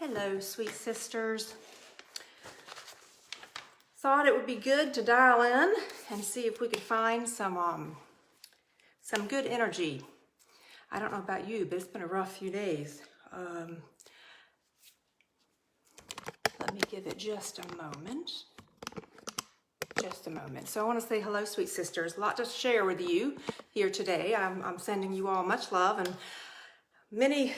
Hello, sweet sisters. Thought it would be good to dial in and see if we could find some good energy. I don't know about you, but it's been a rough few days. Let me give it just a moment. So I want to say hello, sweet sisters. A lot to share with you here today. I'm sending you all much love and many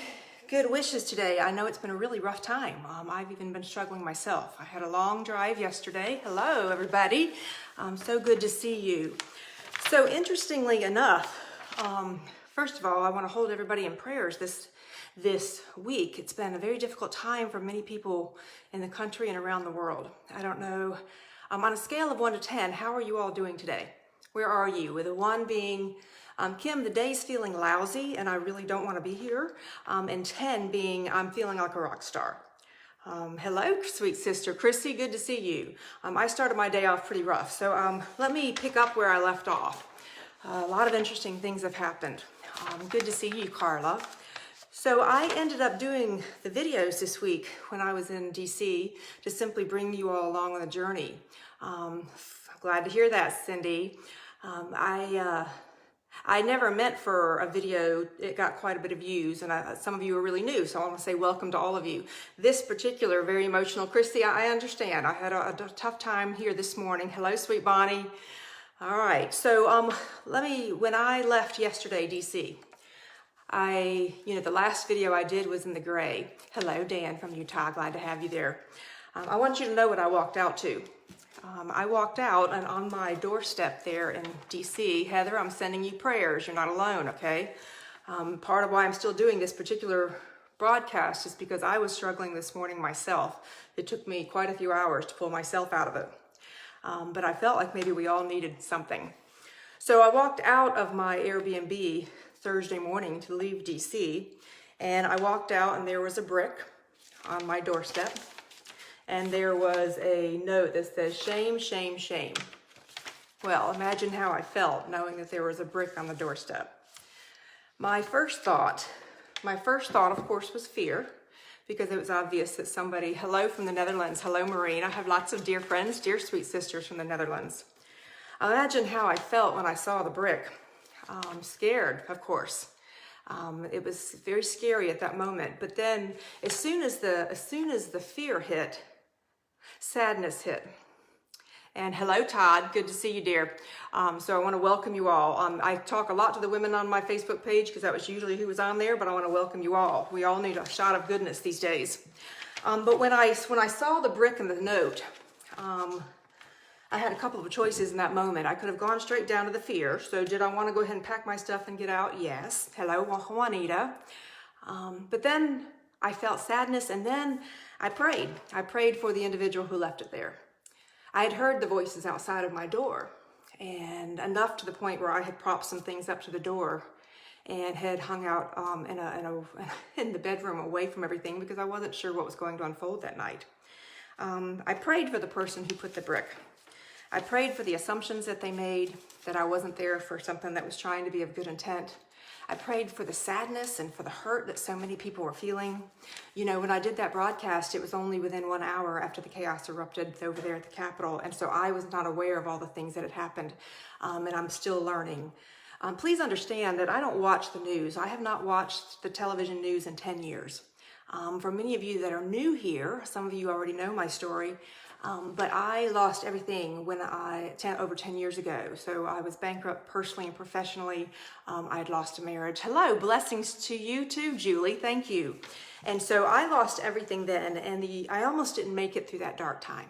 good wishes today. I know it's been a really rough time. I've even been struggling myself. I had a long drive yesterday. Hello, everybody. So good to see you. So interestingly enough, first of all, I want to hold everybody in prayers this week. It's been a very difficult time for many people in the country and around the world. I don't know, on a scale of 1 to 10, how are you all doing today? Where are you? With a 1 being, Kim, the day's feeling lousy and I really don't want to be here. And 10 being, I'm feeling like a rock star. Hello, sweet sister Chrissy, good to see you. I started my day off pretty rough, so let me pick up where I left off. A lot of interesting things have happened. Good to see you, Carla. So I ended up doing the videos this week when I was in DC to simply bring you all along on the journey. Glad to hear that, Cindy. I never meant for a video. It got quite a bit of views, and some of you are really new, so I want to say welcome to all of you. This particular, very emotional, Christy, I understand. I had a tough time here this morning. Hello, sweet Bonnie. All right, so when I left yesterday, DC, the last video I did was in the gray. Hello, Dan from Utah, glad to have you there. I want you to know what I walked out to. I walked out, and on my doorstep there in DC, Heather, I'm sending you prayers. You're not alone, okay? Part of why I'm still doing this particular broadcast is because I was struggling this morning myself. It took me quite a few hours to pull myself out of it. But I felt like maybe we all needed something. So I walked out of my Airbnb Thursday morning to leave DC, and I walked out and there was a brick on my doorstep. And there was a note that says, shame, shame, shame. Well, imagine how I felt knowing that there was a brick on the doorstep. My first thought, of course, was fear, because it was obvious that somebody, hello from the Netherlands, hello, Marine. I have lots of dear friends, dear sweet sisters from the Netherlands. Imagine how I felt when I saw the brick. Scared, of course. It was very scary at that moment. But then, as soon as the fear hit, sadness hit. And hello, Todd. Good to see you, dear. So I want to welcome you all. I talk a lot to the women on my Facebook page because that was usually who was on there, but I want to welcome you all. We all need a shot of goodness these days. But when I saw the brick and the note, I had a couple of choices in that moment. I could have gone straight down to the fear. So did I want to go ahead and pack my stuff and get out? Yes. Hello, Juanita. But then I felt sadness, and then I prayed. I prayed for the individual who left it there. I had heard the voices outside of my door, and enough to the point where I had propped some things up to the door and had hung out in the bedroom away from everything because I wasn't sure what was going to unfold that night. I prayed for the person who put the brick. I prayed for the assumptions that they made, that I wasn't there for something that was trying to be of good intent. I prayed for the sadness and for the hurt that so many people were feeling. You know, when I did that broadcast, it was only within 1 hour after the chaos erupted over there at the Capitol. And so I was not aware of all the things that had happened. And I'm still learning. Please understand that I don't watch the news. I have not watched the television news in 10 years. For many of you that are new here, some of you already know my story. But I lost everything over 10 years ago. So I was bankrupt personally and professionally. I had lost a marriage. Hello, blessings to you too, Julie. Thank you. And so I lost everything then, and I almost didn't make it through that dark time.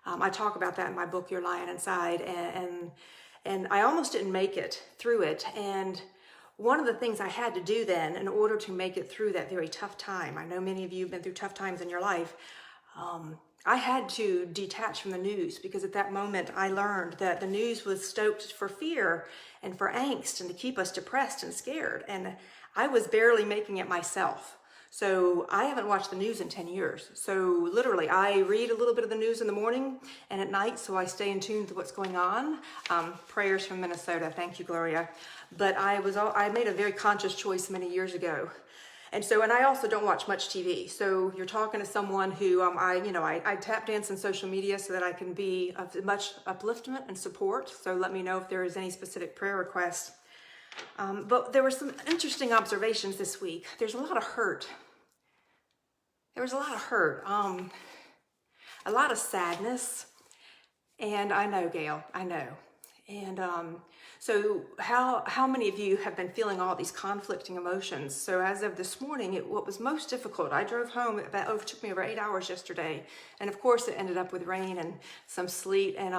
I talk about that in my book, You're Lying Inside, and I almost didn't make it through it. And one of the things I had to do then in order to make it through that very tough time, I know many of you have been through tough times in your life, I had to detach from the news, because at that moment I learned that the news was stoked for fear and for angst and to keep us depressed and scared. And I was barely making it myself. So I haven't watched the news in 10 years. So literally I read a little bit of the news in the morning and at night, so I stay in tune to what's going on. Prayers from Minnesota. Thank you, Gloria. But I made a very conscious choice many years ago. And so, and I also don't watch much TV. So you're talking to someone who I tap dance in social media so that I can be of much upliftment and support. So let me know if there is any specific prayer requests. But there were some interesting observations this week. There's a lot of hurt. There was a lot of hurt, a lot of sadness. And I know, Gail, I know. And so how many of you have been feeling all these conflicting emotions? So as of this morning, what was most difficult, I drove home, it took me over 8 hours yesterday. And of course it ended up with rain and some sleet. And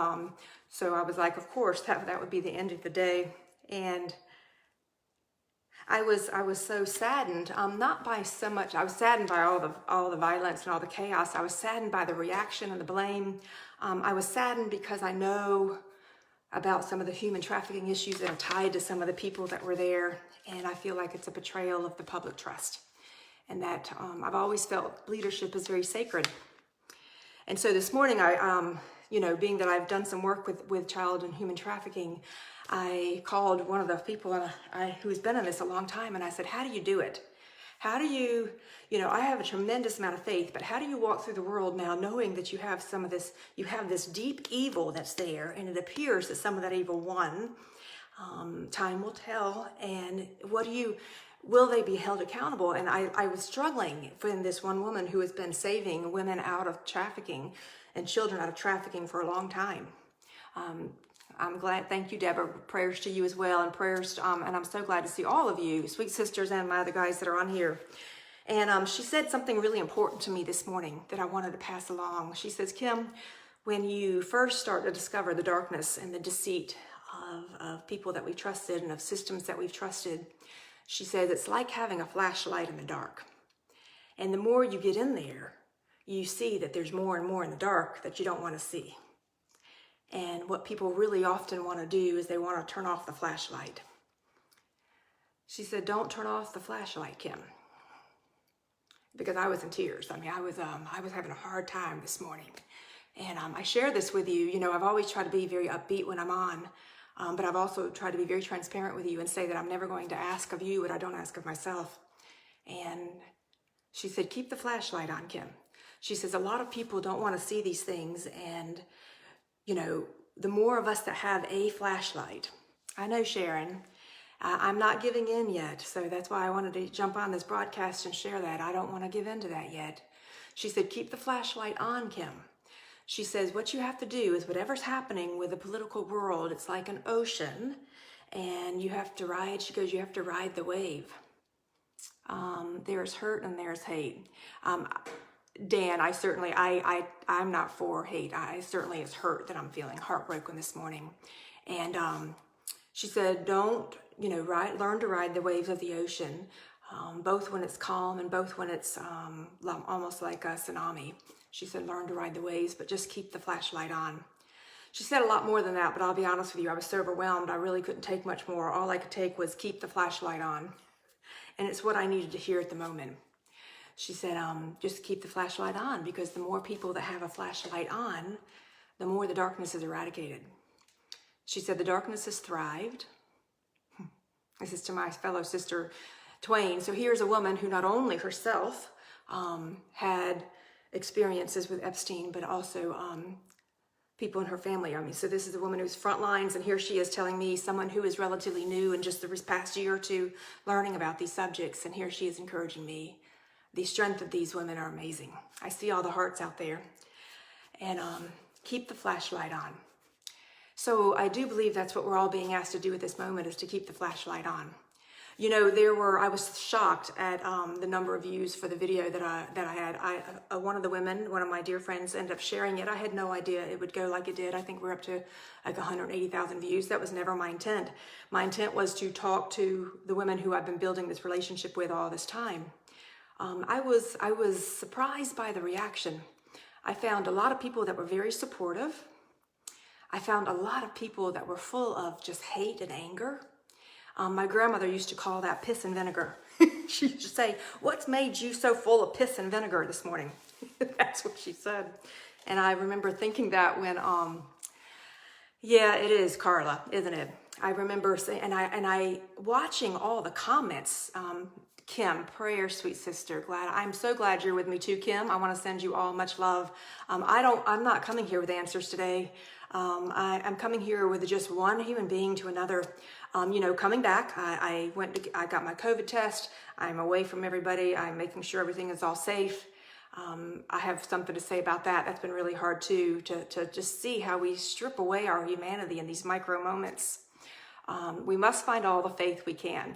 so I was like, of course, that would be the end of the day. And I was so saddened, not by so much, I was saddened by all the violence and all the chaos. I was saddened by the reaction and the blame. I was saddened because I know about some of the human trafficking issues that are tied to some of the people that were there. And I feel like it's a betrayal of the public trust. And that I've always felt leadership is very sacred. And so this morning, being that I've done some work with child and human trafficking, I called one of the people who's been in this a long time, and I said, how do you do it? How do you, I have a tremendous amount of faith, but how do you walk through the world now knowing that you have some of this, you have this deep evil that's there, and it appears that some of that evil won? Time will tell, and will they be held accountable? And I was struggling for this one woman who has been saving women out of trafficking and children out of trafficking for a long time. I'm glad, thank you, Deborah, prayers to you as well, and prayers, and I'm so glad to see all of you, sweet sisters, and my other guys that are on here. And she said something really important to me this morning that I wanted to pass along. She says, Kim, when you first start to discover the darkness and the deceit of people that we've trusted and of systems that we've trusted, she says, it's like having a flashlight in the dark. And the more you get in there, you see that there's more and more in the dark that you don't want to see. And what people really often want to do is they want to turn off the flashlight. She said, don't turn off the flashlight, Kim. Because I was in tears. I mean, I was having a hard time this morning. And I share this with you. I've always tried to be very upbeat when I'm on. But I've also tried to be very transparent with you and say that I'm never going to ask of you what I don't ask of myself. And she said, keep the flashlight on, Kim. She says, a lot of people don't want to see these things. And the more of us that have a flashlight, I know, Sharon, I'm not giving in yet. So that's why I wanted to jump on this broadcast and share that. I don't want to give in to that yet. She said, keep the flashlight on, Kim. She says, what you have to do is whatever's happening with the political world, it's like an ocean and you have to ride, she goes, you have to ride the wave. There's hurt and there's hate. Dan, I'm not for hate. Certainly it's hurt that I'm feeling, heartbroken this morning. And she said, don't, learn to ride the waves of the ocean, both when it's calm and both when it's almost like a tsunami. She said, learn to ride the waves, but just keep the flashlight on. She said a lot more than that, but I'll be honest with you, I was so overwhelmed, I really couldn't take much more. All I could take was keep the flashlight on. And it's what I needed to hear at the moment. She said, just keep the flashlight on, because the more people that have a flashlight on, the more the darkness is eradicated. She said, the darkness has thrived. This is to my fellow sister, Twain. So here's a woman who not only herself had experiences with Epstein, but also people in her family. So this is a woman who's front lines, and here she is telling me, someone who is relatively new and just the past year or two learning about these subjects, and here she is encouraging me. The strength of these women are amazing. I see all the hearts out there. And keep the flashlight on. So I do believe that's what we're all being asked to do at this moment, is to keep the flashlight on. I was shocked at the number of views for the video that I had. One of the women, one of my dear friends, ended up sharing it. I had no idea it would go like it did. I think we're up to like 180,000 views. That was never my intent. My intent was to talk to the women who I've been building this relationship with all this time. I was surprised by the reaction. I found a lot of people that were very supportive. I found a lot of people that were full of just hate and anger. My grandmother used to call that piss and vinegar. She used to say, what's made you so full of piss and vinegar this morning? That's what she said. And I remember thinking that when, yeah, it is, Carla, isn't it? I remember saying, and I watching all the comments, Kim, prayer, sweet sister. I'm so glad you're with me too, Kim. I want to send you all much love. I'm not coming here with answers today. I'm coming here with just one human being to another. Coming back, I got my COVID test. I'm away from everybody. I'm making sure everything is all safe. I have something to say about that. That's been really hard too, to just see how we strip away our humanity in these micro moments. We must find all the faith we can.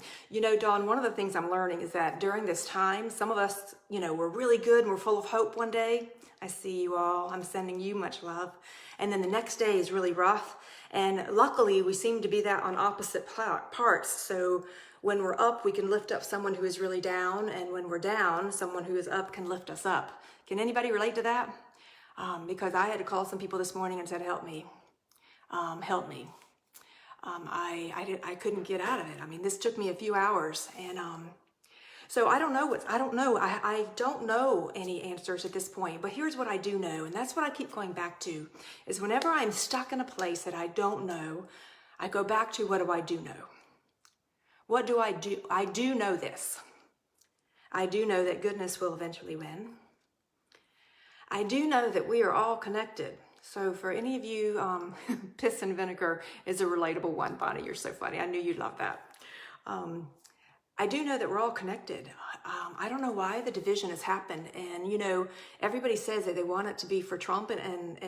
Dawn, one of the things I'm learning is that during this time, some of us, we're really good and we're full of hope one day. I see you all. I'm sending you much love. And then the next day is really rough. And luckily, we seem to be that on opposite parts. So when we're up, we can lift up someone who is really down. And when we're down, someone who is up can lift us up. Can anybody relate to that? Because I had to call some people this morning and said, help me. Help me. I couldn't get out of it. I mean, this took me a few hours, and so I don't know. I don't know any answers at this point. But here's what I do know, and that's what I keep going back to: is whenever I'm stuck in a place that I don't know, I go back to what do I do know? What do I do? I do know this. I do know that goodness will eventually win. I do know that we are all connected. So for any of you, piss and vinegar is a relatable one. Bonnie, you're so funny. I knew you'd love that. I do know that we're all connected. I don't know why the division has happened. And, everybody says that they want it to be for Trump and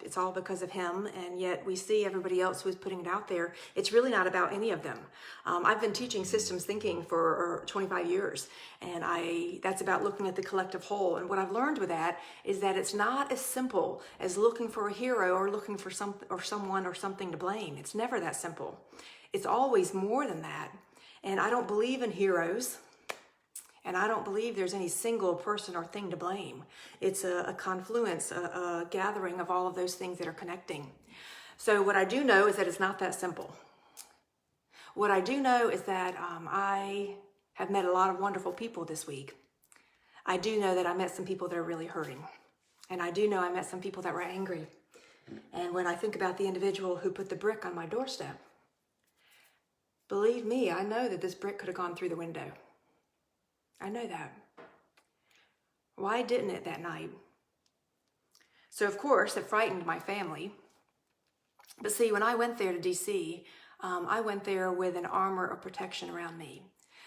it's all because of him. And yet we see everybody else who is putting it out there. It's really not about any of them. I've been teaching systems thinking for 25 years. And that's about looking at the collective whole. And what I've learned with that is that it's not as simple as looking for a hero or looking for someone or something to blame. It's never that simple. It's always more than that. And I don't believe in heroes. And I don't believe there's any single person or thing to blame. It's a confluence, a gathering of all of those things that are connecting. So what I do know is that it's not that simple. What I do know is that I have met a lot of wonderful people this week. I do know that I met some people that are really hurting. And I do know I met some people that were angry. And when I think about the individual who put the brick on my doorstep, believe me, I know that this brick could have gone through the window. I know that. Why didn't it that night? So, of course, it frightened my family. But see, when I went there to D.C., I went there with an armor of protection around me.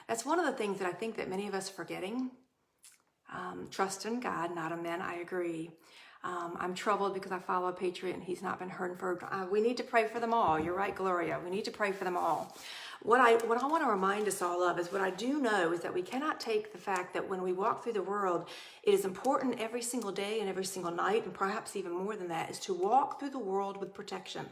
That's one of the things that I think that many of us are forgetting. Trust in God, not in men, I agree. I'm troubled because I follow a patriot and he's not been hurt. We need to pray for them all. You're right, Gloria. We need to pray for them all. What I want to remind us all of is what I do know is that we cannot take the fact that when we walk through the world, it is important every single day and every single night, and perhaps even more than that, is to walk through the world with protection.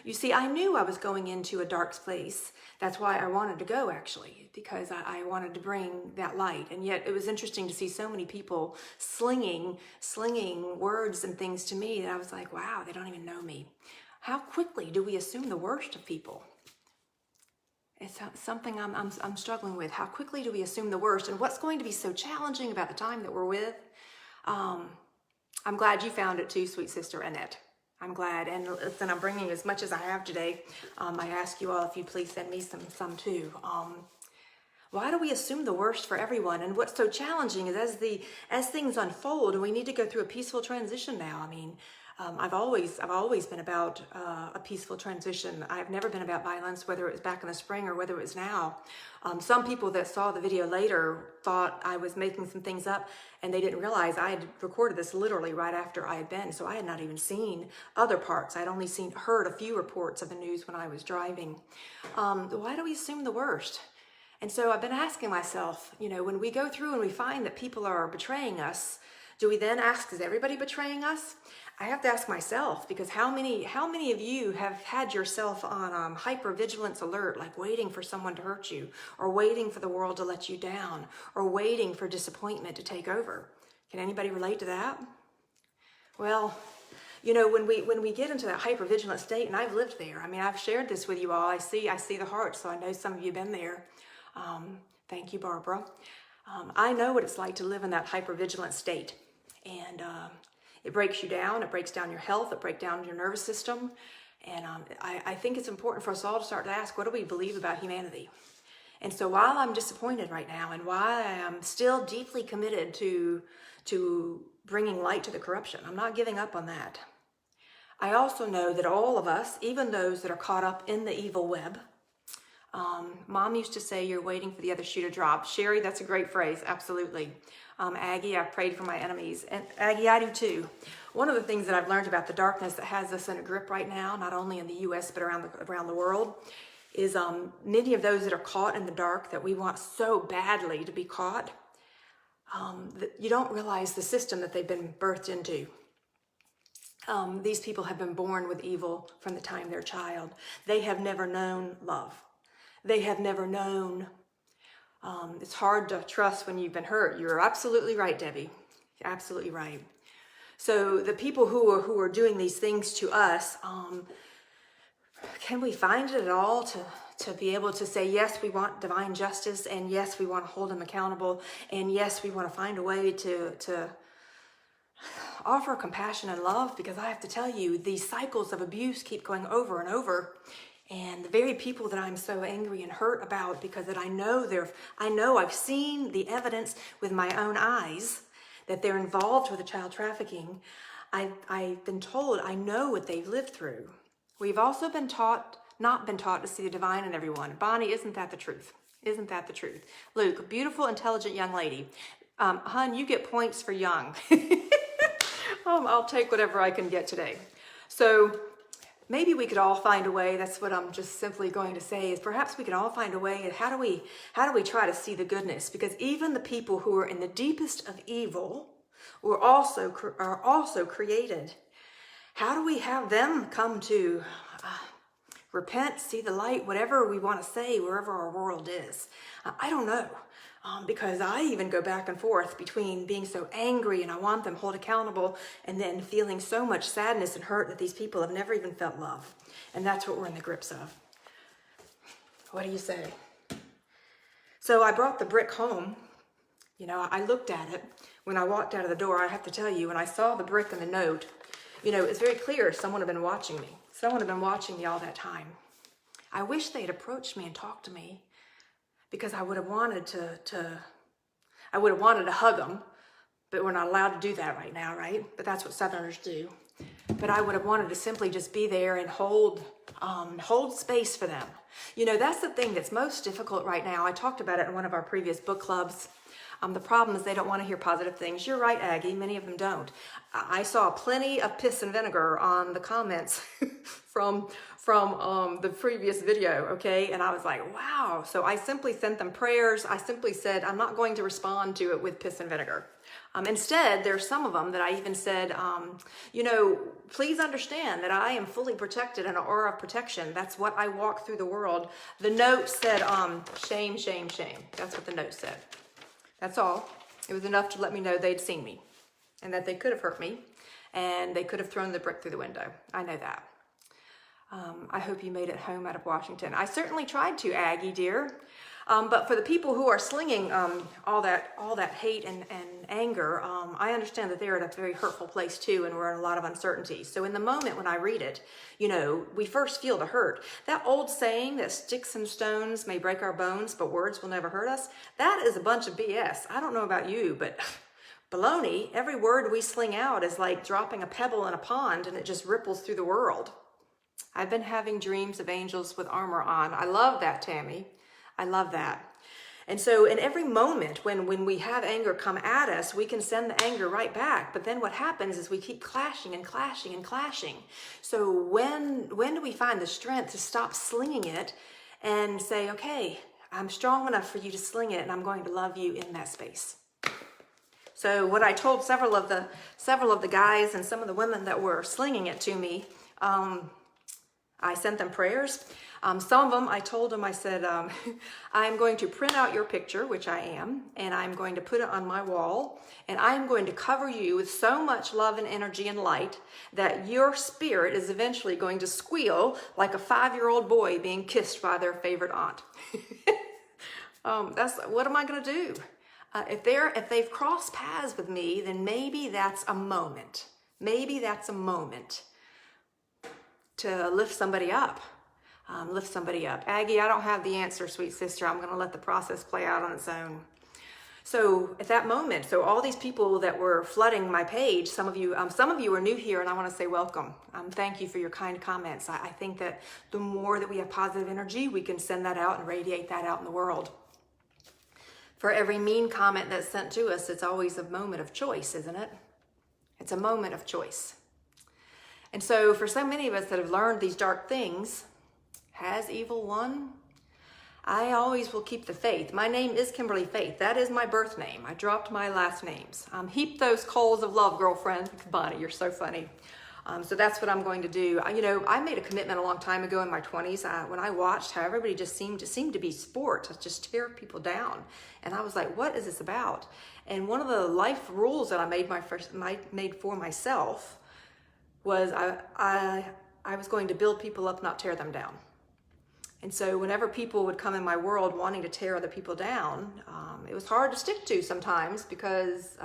You see, I knew I was going into a dark place. That's why I wanted to go, actually, because I wanted to bring that light. And yet it was interesting to see so many people slinging words and things to me that I was like, wow, they don't even know me. How quickly do we assume the worst of people? It's something I'm struggling with. How quickly do we assume the worst? And what's going to be so challenging about the time that we're with? I'm glad you found it too, sweet sister Annette. I'm glad. And listen, I'm bringing as much as I have today. I ask you all if you please send me some too. Why do we assume the worst for everyone? And what's so challenging is as things unfold, and we need to go through a peaceful transition now. I mean, I've always been about a peaceful transition. I've never been about violence, whether it was back in the spring or whether it was now. Some people that saw the video later thought I was making some things up, and they didn't realize I had recorded this literally right after I had been. So I had not even seen other parts. I'd only heard a few reports of the news when I was driving. Why do we assume the worst? And so I've been asking myself, when we go through and we find that people are betraying us, do we then ask, is everybody betraying us? I have to ask myself, because how many of you have had yourself on hypervigilance alert, like waiting for someone to hurt you, or waiting for the world to let you down, or waiting for disappointment to take over? Can anybody relate to that? Well, when we get into that hypervigilant state, and I've lived there. I mean, I've shared this with you all. I see the heart, so I know some of you have been there. Thank you, Barbara. I know what it's like to live in that hypervigilant state. And it breaks you down. It breaks down your health. It breaks down your nervous system. And I think it's important for us all to start to ask, what do we believe about humanity? And so while I'm disappointed right now, and while I am still deeply committed to bringing light to the corruption, I'm not giving up on that. I also know that all of us, even those that are caught up in the evil web, Mom used to say, you're waiting for the other shoe to drop. Sherry, that's a great phrase, absolutely. Aggie, I've prayed for my enemies. And Aggie, I do too. One of the things that I've learned about the darkness that has us in a grip right now, not only in the U.S., but around the world, is many of those that are caught in the dark that we want so badly to be caught, that you don't realize the system that they've been birthed into. These people have been born with evil from the time they're a child. They have never known love. They have never known. It's hard to trust when you've been hurt. You're absolutely right, Debbie. You're absolutely right. So the people who are doing these things to us, can we find it at all to be able to say, yes, we want divine justice, and yes, we want to hold them accountable, and yes, we want to find a way to offer compassion and love? Because I have to tell you, these cycles of abuse keep going over and over. And the very people that I'm so angry and hurt about, because that I know I've seen the evidence with my own eyes that they're involved with the child trafficking. I've been told, I know what they've lived through. We've also not been taught to see the divine in everyone. Bonnie, isn't that the truth? Isn't that the truth? Luke, beautiful, intelligent young lady. Hun, you get points for young. I'll take whatever I can get today. So maybe we could all find a way. That's what I'm just simply going to say, is perhaps we can all find a way. How do we try to see the goodness? Because even the people who are in the deepest of evil are also created. How do we have them come to repent, see the light, whatever we want to say, wherever our world is? I don't know. Because I even go back and forth between being so angry and I want them held accountable, and then feeling so much sadness and hurt that these people have never even felt love. And that's what we're in the grips of. What do you say? So I brought the brick home. You know, I looked at it when I walked out of the door. I have to tell you, when I saw the brick and the note, you know, it's very clear someone had been watching me. Someone had been watching me all that time. I wish they'd approached me and talked to me, because I would have wanted to hug them, but we're not allowed to do that right now, right? But that's what Southerners do. But I would have wanted to simply just be there and hold space for them. You know, that's the thing that's most difficult right now. I talked about it in one of our previous book clubs. The problem is they don't want to hear positive things. You're right, Aggie. Many of them don't. I saw plenty of piss and vinegar on the comments from the previous video, okay? And I was like, wow. So I simply sent them prayers. I simply said, I'm not going to respond to it with piss and vinegar. Instead, there's some of them that I even said, you know, please understand that I am fully protected in an aura of protection. That's what I walk through the world. The note said, shame, shame, shame. That's what the note said. That's all. It was enough to let me know they'd seen me and that they could have hurt me and they could have thrown the brick through the window. I know that. I hope you made it home out of Washington. I certainly tried to, Aggie, dear. But for the people who are slinging all that hate and anger, I understand that they're at a very hurtful place too, and we're in a lot of uncertainty. So in the moment when I read it, you know, we first feel the hurt. That old saying that sticks and stones may break our bones, but words will never hurt us, that is a bunch of BS. I don't know about you, but baloney. Every word we sling out is like dropping a pebble in a pond, and it just ripples through the world. I've been having dreams of angels with armor on. I love that, Tammy. I love that. And so in every moment when we have anger come at us, we can send the anger right back. But then what happens is we keep clashing and clashing and clashing. So when do we find the strength to stop slinging it and say, okay, I'm strong enough for you to sling it, and I'm going to love you in that space. So what I told several of the guys and some of the women that were slinging it to me, I sent them prayers. Some of them, I told them, I said, I'm going to print out your picture, which I am, and I'm going to put it on my wall, and I'm going to cover you with so much love and energy and light that your spirit is eventually going to squeal like a 5-year-old boy being kissed by their favorite aunt. What am I going to do? If they've crossed paths with me, then maybe that's a moment. Maybe that's a moment to lift somebody up. lift somebody up. Aggie, I don't have the answer, sweet sister. I'm going to let the process play out on its own. So at that moment, so all these people that were flooding my page, some of you are new here, and I want to say welcome. Thank you for your kind comments. I think that the more that we have positive energy, we can send that out and radiate that out in the world. For every mean comment that's sent to us, it's always a moment of choice, isn't it? It's a moment of choice. And so for so many of us that have learned these dark things, has evil won? I always will keep the faith. My name is Kimberly Faith. That is my birth name. I dropped my last names. Heap those coals of love, girlfriend. Bonnie, you're so funny. So that's what I'm going to do. I made a commitment a long time ago in my 20s when I watched how everybody just seemed to be sport to just tear people down. And I was like, what is this about? And one of the life rules that I made for myself was I was going to build people up, not tear them down. And so whenever people would come in my world wanting to tear other people down, it was hard to stick to sometimes because,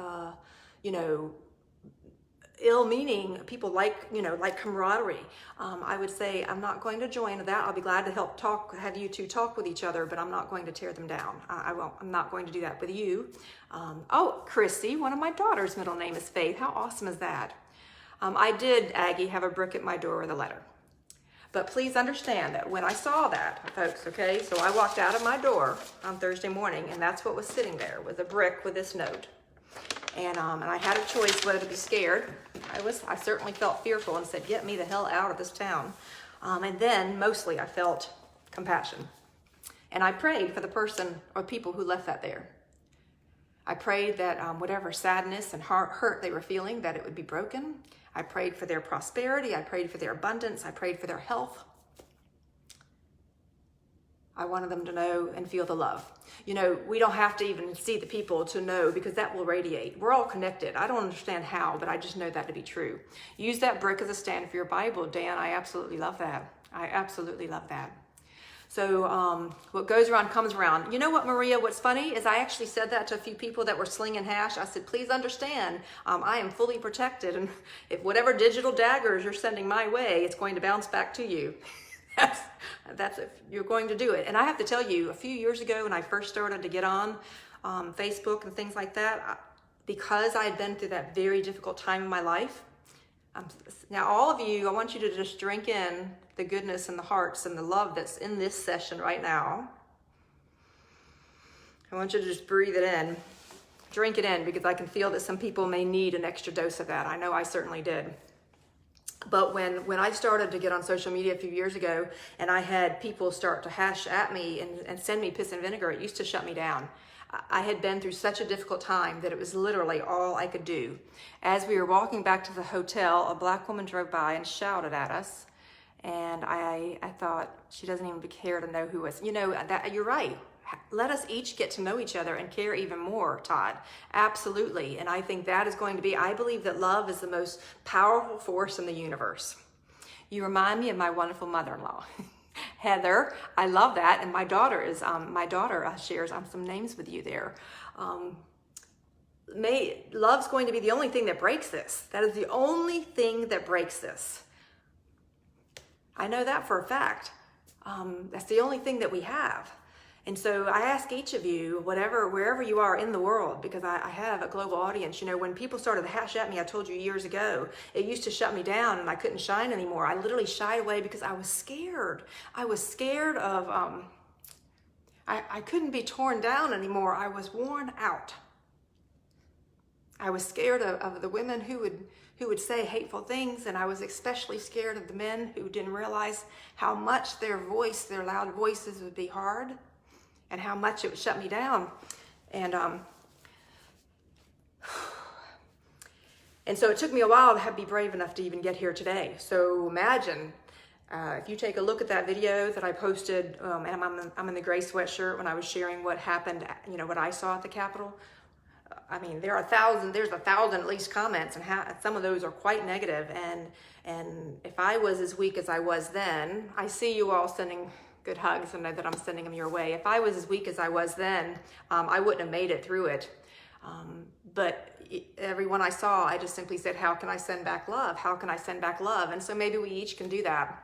ill-meaning people like camaraderie. I would say, I'm not going to join that. I'll be glad to have you two talk with each other, but I'm not going to tear them down. I'm not going to do that with you. Chrissy, one of my daughter's middle name is Faith. How awesome is that? I did, Aggie, have a brick at my door with a letter. But please understand that when I saw that, folks, okay, so I walked out of my door on Thursday morning, and that's what was sitting there, was a brick with this note. And I had a choice whether to be scared. I certainly felt fearful and said, get me the hell out of this town. And then mostly I felt compassion. And I prayed for the person or people who left that there. I prayed that whatever sadness and hurt they were feeling, that it would be broken. I prayed for their prosperity. I prayed for their abundance. I prayed for their health. I wanted them to know and feel the love. We don't have to even see the people to know, because that will radiate. We're all connected. I don't understand how, but I just know that to be true. Use that brick as a stand for your Bible, Dan. I absolutely love that. I absolutely love that. So what goes around comes around. You know what, Maria, what's funny is I actually said that to a few people that were slinging hash. I said, please understand, I am fully protected. And if whatever digital daggers you're sending my way, it's going to bounce back to you. That's if you're going to do it. And I have to tell you, a few years ago when I first started to get on Facebook and things like that, because I had been through that very difficult time in my life, now all of you, I want you to just drink in the goodness and the hearts and the love that's in this session right now. I want you to just breathe it in, drink it in, because I can feel that some people may need an extra dose of that. I know I certainly did. But when I started to get on social media a few years ago, and I had people start to hash at me and send me piss and vinegar, it used to shut me down. I had been through such a difficult time that it was literally all I could do. As we were walking back to the hotel, a black woman drove by and shouted at us. And I thought, she doesn't even care to know who was. You're right. Let us each get to know each other and care even more, Todd. Absolutely. And I think that is going to be, I believe that love is the most powerful force in the universe. You remind me of my wonderful mother-in-law. Heather, I love that. And my daughter shares some names with you there. Love's going to be the only thing that breaks this. That is the only thing that breaks this. I know that for a fact. That's the only thing that we have. And so I ask each of you, wherever you are in the world, because I have a global audience. When people started to hash at me, I told you years ago, it used to shut me down and I couldn't shine anymore. I literally shied away because I was scared. I was scared of, I couldn't be torn down anymore. I was worn out. I was scared of the women who would say hateful things, and I was especially scared of the men who didn't realize how much their loud voices would be hard, and how much it would shut me down. And so it took me a while to be brave enough to even get here today. So imagine if you take a look at that video that I posted, and I'm in the gray sweatshirt when I was sharing what happened, what I saw at the Capitol. I mean, there's 1,000 at least comments, and some of those are quite negative. And if I was as weak as I was then, I see you all sending good hugs and know that I'm sending them your way. If I was as weak as I was then, I wouldn't have made it through it. But everyone I saw, I just simply said, how can I send back love? How can I send back love? And so maybe we each can do that.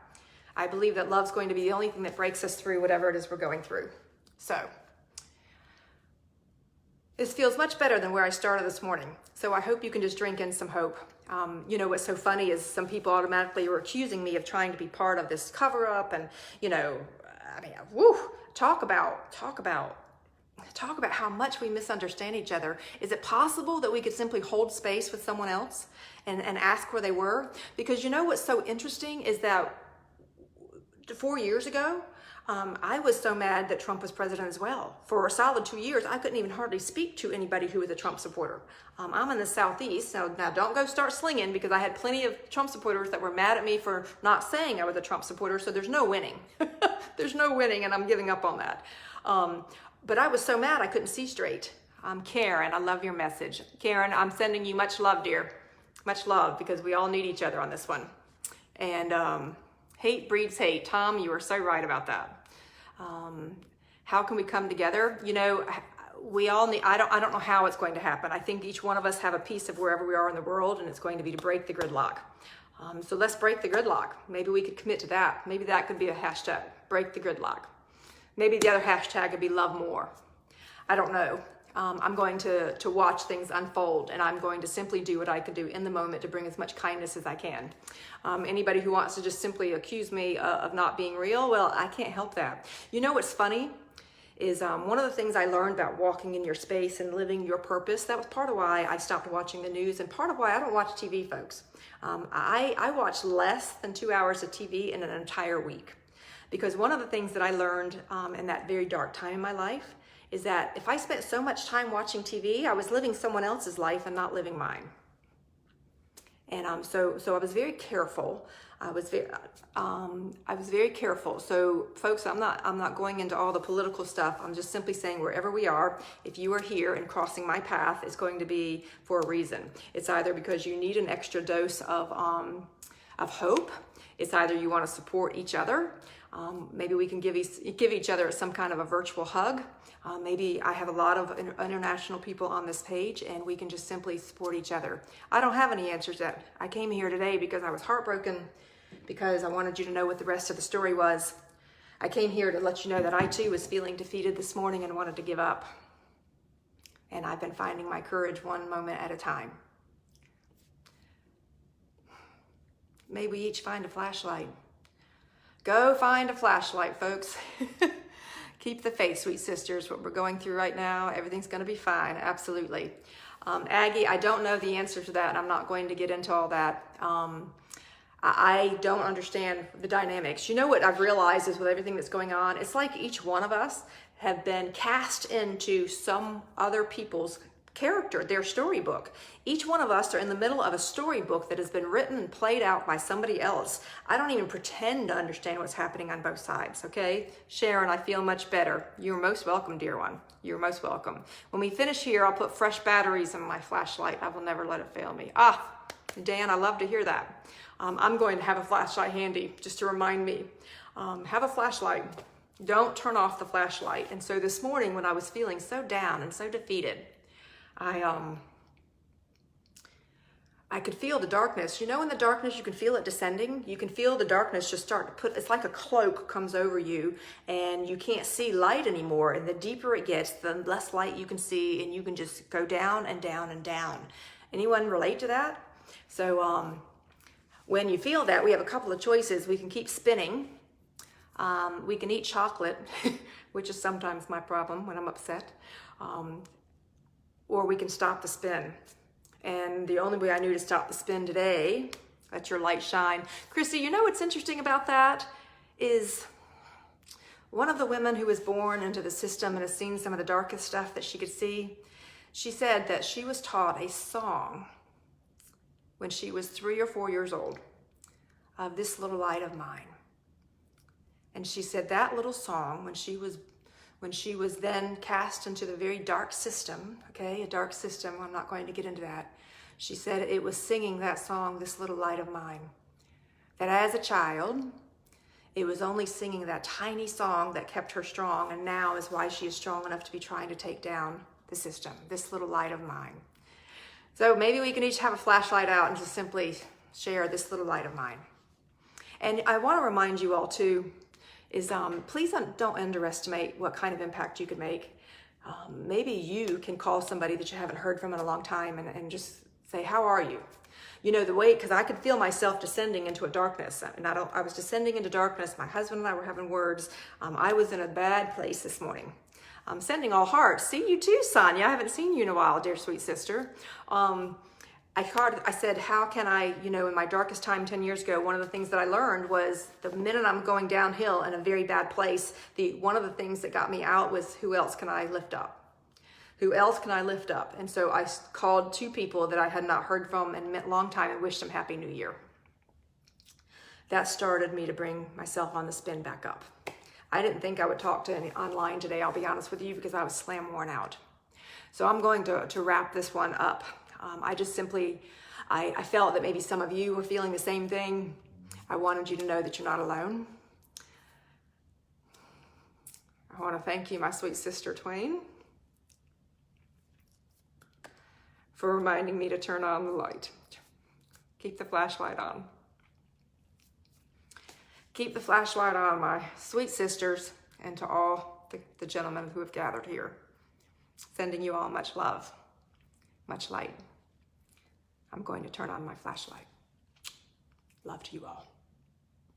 I believe that love's going to be the only thing that breaks us through whatever it is we're going through. So this feels much better than where I started this morning. So I hope you can just drink in some hope. You know, what's so funny is some people automatically were accusing me of trying to be part of this cover up, and, you know, I mean, woo, talk about how much we misunderstand each other. Is it possible that we could simply hold space with someone else and ask where they were? Because you know what's so interesting is that 4 years ago, I was so mad that Trump was president as well. For a solid 2 years, I couldn't even hardly speak to anybody who was a Trump supporter. I'm in the Southeast, so now don't go start slinging, because I had plenty of Trump supporters that were mad at me for not saying I was a Trump supporter, so there's no winning. There's no winning, and I'm giving up on that. But I was so mad I couldn't see straight. Karen, I love your message. Karen, I'm sending you much love, dear. Much love, because we all need each other on this one. And hate breeds hate. Tom, you are so right about that. How can we come together? You know, we all need, I don't know how it's going to happen. I think each one of us have a piece of wherever we are in the world, and it's going to be to break the gridlock. So let's break the gridlock. Maybe we could commit to that. Maybe that could be a hashtag, break the gridlock. Maybe the other hashtag would be love more. I don't know. I'm going to watch things unfold, and I'm going to simply do what I can do in the moment to bring as much kindness as I can. Anybody who wants to just simply accuse me of not being real, well, I can't help that. You know what's funny is one of the things I learned about walking in your space and living your purpose, that was part of why I stopped watching the news, and part of why I don't watch TV, folks. I watch less than 2 hours of TV in an entire week. Because one of the things that I learned in that very dark time in my life is that if I spent so much time watching TV, I was living someone else's life and not living mine. And so I was very careful. I was very careful. So folks, I'm not going into all the political stuff. I'm just simply saying, wherever we are, if you are here and crossing my path, it's going to be for a reason. It's either because you need an extra dose of hope. It's either you want to support each other. Maybe we can give each other some kind of a virtual hug. Maybe I have a lot of international people on this page, and we can just simply support each other. I don't have any answers yet. I came here today because I was heartbroken, because I wanted you to know what the rest of the story was. I came here to let you know that I too was feeling defeated this morning and wanted to give up. And I've been finding my courage one moment at a time. May we each find a flashlight. Go find a flashlight, folks. Keep the faith, sweet sisters. What we're going through right now, everything's going to be fine. Absolutely. Aggie, I don't know the answer to that, and I'm not going to get into all that. I don't understand the dynamics. You know what I've realized is with everything that's going on, it's like each one of us have been cast into some other people's character, their storybook. Each one of us are in the middle of a storybook that has been written and played out by somebody else. I don't even pretend to understand what's happening on both sides, okay? Sharon, I feel much better. You're most welcome, dear one. You're most welcome. When we finish here, I'll put fresh batteries in my flashlight. I will never let it fail me. Dan, I love to hear that. I'm going to have a flashlight handy just to remind me. Have a flashlight. Don't turn off the flashlight. And so this morning when I was feeling so down and so defeated, I could feel the darkness. You know, in the darkness, you can feel it descending. You can feel the darkness just start to put, it's like a cloak comes over you, and you can't see light anymore. And the deeper it gets, the less light you can see, and you can just go down and down and down. Anyone relate to that? So when you feel that, we have a couple of choices. We can keep spinning. We can eat chocolate, which is sometimes my problem when I'm upset. Or we can stop the spin. And the only way I knew to stop the spin today, let your light shine. Chrissy, you know what's interesting about that is one of the women who was born into the system and has seen some of the darkest stuff that she could see, she said that she was taught a song when she was 3 or 4 years old of This Little Light of Mine. And she said that little song, when she was then cast into the very dark system, okay, a dark system, I'm not going to get into that. She said it was singing that song, This Little Light of Mine. That as a child, it was only singing that tiny song that kept her strong, and now is why she is strong enough to be trying to take down the system, this little light of mine. So maybe we can each have a flashlight out and just simply share this little light of mine. And I want to remind you all too, is please don't underestimate what kind of impact you could make. Maybe you can call somebody that you haven't heard from in a long time and just say, how are you? You know, the way, because I could feel myself descending into a darkness, and I was descending into darkness. My husband and I were having words. I was in a bad place this morning. I'm sending all hearts. See you too, Sonia. I haven't seen you in a while, dear sweet sister. I said, how can I, you know, in my darkest time 10 years ago, one of the things that I learned was the minute I'm going downhill in a very bad place, one of the things that got me out was, who else can I lift up? Who else can I lift up? And so I called 2 people that I had not heard from in a long time and wished them Happy New Year. That started me to bring myself on the spin back up. I didn't think I would talk to any online today, I'll be honest with you, because I was slam worn out. So I'm going to wrap this one up. I felt that maybe some of you were feeling the same thing. I wanted you to know that you're not alone. I want to thank you, my sweet sister Twain, for reminding me to turn on the light. Keep the flashlight on. Keep the flashlight on, my sweet sisters, and to all the gentlemen who have gathered here. Sending you all much love, much light. I'm going to turn on my flashlight. Love to you all.